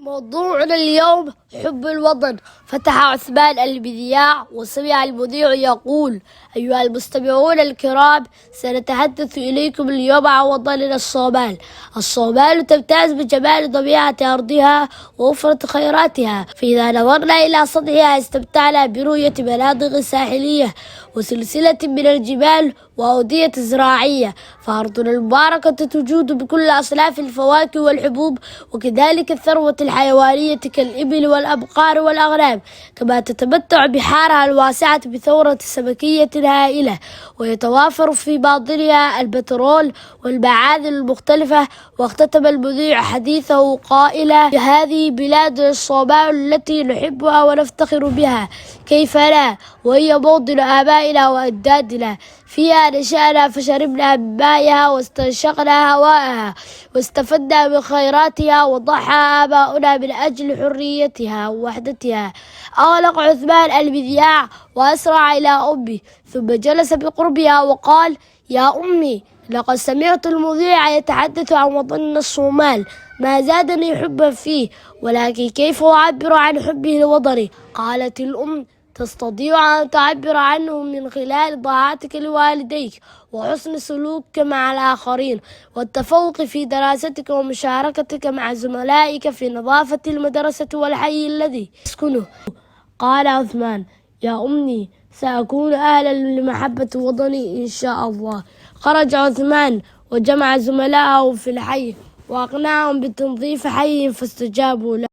موضوعنا اليوم حب الوطن. فتح عثمان المذياع وسمع المذيع يقول: أيها المستمعون الكرام، سنتحدث إليكم اليوم عن وطننا الصومال. الصومال تمتاز بجمال طبيعة أرضها ووفرة خيراتها، فإذا نظرنا إلى سطحها استمتعنا برؤية مناطق ساحلية وسلسلة من الجبال وأودية زراعية. فأرضنا المباركة تجود بكل أصناف الفواكه والحبوب، وكذلك الثروة الحيوانية كالإبل والأبقار والأغنام، كما تتمتع بحارها الواسعة بثورة سمكية هائلة، ويتوافر في باطنها البترول والمعادن المختلفة. واختتم المذيع حديثه قائلا: هذه بلاد الصومال التي نحبها ونفتخر بها، كيف لا، وهي موطن آبائنا وأجدادنا. فيها نشأنا فشربنا من مائها واستنشقنا هواءها واستفدنا من خيراتها، وضحى آباؤنا من أجل حريتها ووحدتها. أغلق عثمان المذياع وأسرع إلى أمي، ثم جلس بقربها وقال: يا أمي، لقد سمعت المذيع يتحدث عن وطننا الصومال، ما زادني حبا فيه، ولكن كيف أعبر عن حبه لوطني؟ قالت الأم: تستطيع أن تعبر عنه من خلال طاعتك لوالديك وحسن سلوكك مع الآخرين والتفوق في دراستك ومشاركتك مع زملائك في نظافة المدرسة والحي الذي تسكنه. قال عثمان: يا أمي، سأكون أهلا لمحبة وطني إن شاء الله. خرج عثمان وجمع زملائه في الحي وأقنعهم بتنظيف حي، فاستجابوا له.